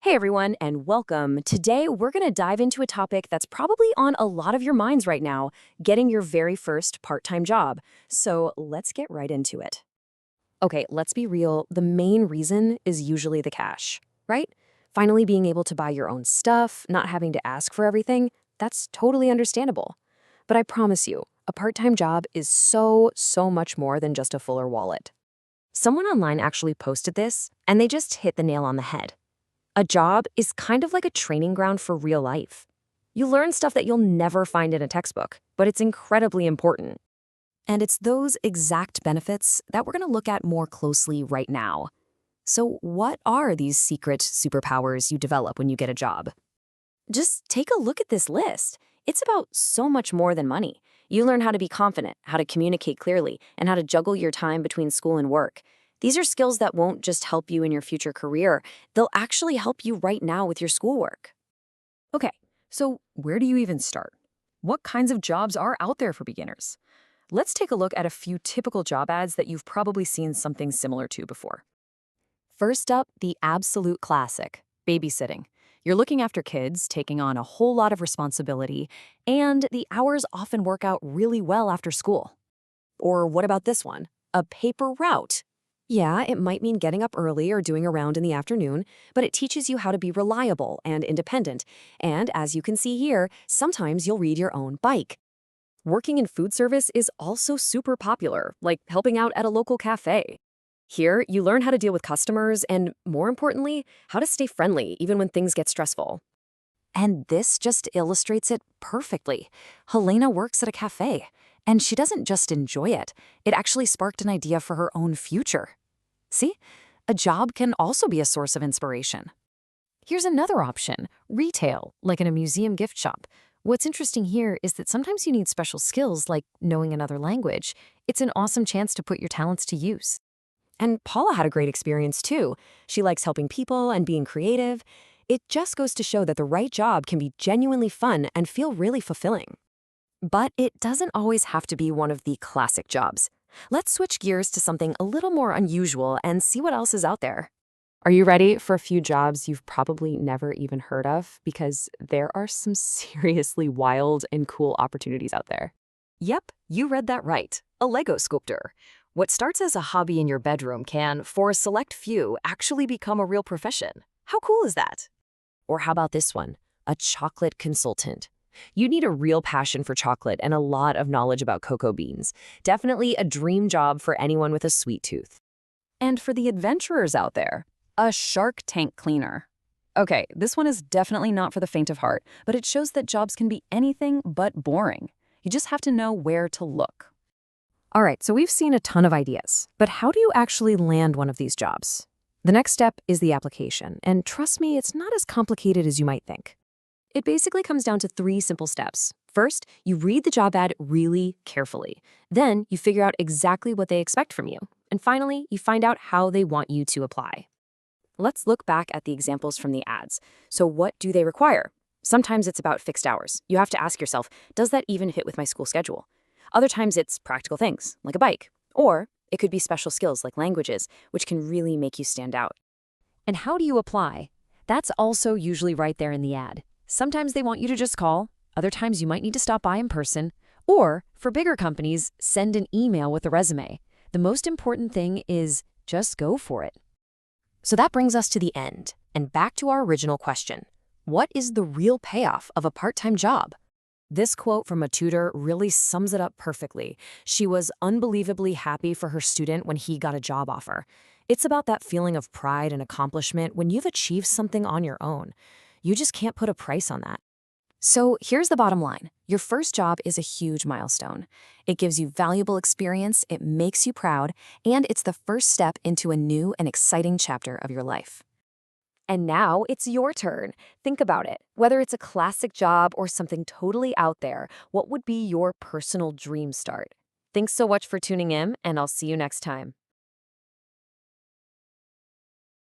Hey everyone, and welcome. Today we're going to dive into a topic that's probably on a lot of your minds right now, getting your very first part-time job. So let's get right into it. Okay, let's be real. The main reason is usually the cash, right? Finally being able to buy your own stuff, not having to ask for everything, that's totally understandable. But I promise you, a part-time job is so much more than just a fuller wallet. Someone online actually posted this, and they just hit the nail on the head. A job is kind of like a training ground for real life. You learn stuff that you'll never find in a textbook, but it's incredibly important. And it's those exact benefits that we're going to look at more closely right now. So, what are these secret superpowers you develop when you get a job? Just take a look at this list. It's about so much more than money. You learn how to be confident, how to communicate clearly, and how to juggle your time between school and work. These are skills that won't just help you in your future career, they'll actually help you right now with your schoolwork. Okay, so where do you even start? What kinds of jobs are out there for beginners? Let's take a look at a few typical job ads that you've probably seen something similar to before. First up, the absolute classic, babysitting. You're looking after kids, taking on a whole lot of responsibility, and the hours often work out really well after school. Or what about this one? A paper route. Yeah, it might mean getting up early or doing a round in the afternoon, but it teaches you how to be reliable and independent. And as you can see here, sometimes you'll read your own bike. Working in food service is also super popular, like helping out at a local cafe. Here, you learn how to deal with customers and, more importantly, how to stay friendly even when things get stressful. And this just illustrates it perfectly. Helena works at a cafe, and she doesn't just enjoy it. It actually sparked an idea for her own future. See? A job can also be a source of inspiration. Here's another option, retail, like in a museum gift shop. What's interesting here is that sometimes you need special skills like knowing another language. It's an awesome chance to put your talents to use. And Paula had a great experience too. She likes helping people and being creative. It just goes to show that the right job can be genuinely fun and feel really fulfilling. But it doesn't always have to be one of the classic jobs. Let's switch gears to something a little more unusual and see what else is out there. Are you ready for a few jobs you've probably never even heard of? Because there are some seriously wild and cool opportunities out there. Yep, you read that right. A Lego sculptor. What starts as a hobby in your bedroom can, for a select few, actually become a real profession. How cool is that? Or how about this one? A chocolate consultant. You need a real passion for chocolate and a lot of knowledge about cocoa beans. Definitely a dream job for anyone with a sweet tooth. And for the adventurers out there, a Shark Tank cleaner. Okay, this one is definitely not for the faint of heart, but it shows that jobs can be anything but boring. You just have to know where to look. All right, so we've seen a ton of ideas, but how do you actually land one of these jobs? The next step is the application, and trust me, it's not as complicated as you might think. It basically comes down to 3 simple steps. First, you read the job ad really carefully. Then, you figure out exactly what they expect from you. And finally, you find out how they want you to apply. Let's look back at the examples from the ads. So what do they require? Sometimes it's about fixed hours. You have to ask yourself, does that even fit with my school schedule? Other times it's practical things, like a bike. Or it could be special skills like languages, which can really make you stand out. And how do you apply? That's also usually right there in the ad. Sometimes they want you to just call. Other times you might need to stop by in person. Or, for bigger companies, send an email with a resume. The most important thing is just go for it. So that brings us to the end, and back to our original question. What is the real payoff of a part-time job? This quote from a tutor really sums it up perfectly. She was unbelievably happy for her student when he got a job offer. It's about that feeling of pride and accomplishment when you've achieved something on your own. You just can't put a price on that. So here's the bottom line. Your first job is a huge milestone. It gives you valuable experience, it makes you proud, and it's the first step into a new and exciting chapter of your life. And now it's your turn. Think about it. Whether it's a classic job or something totally out there, what would be your personal dream start? Thanks so much for tuning in, and I'll see you next time.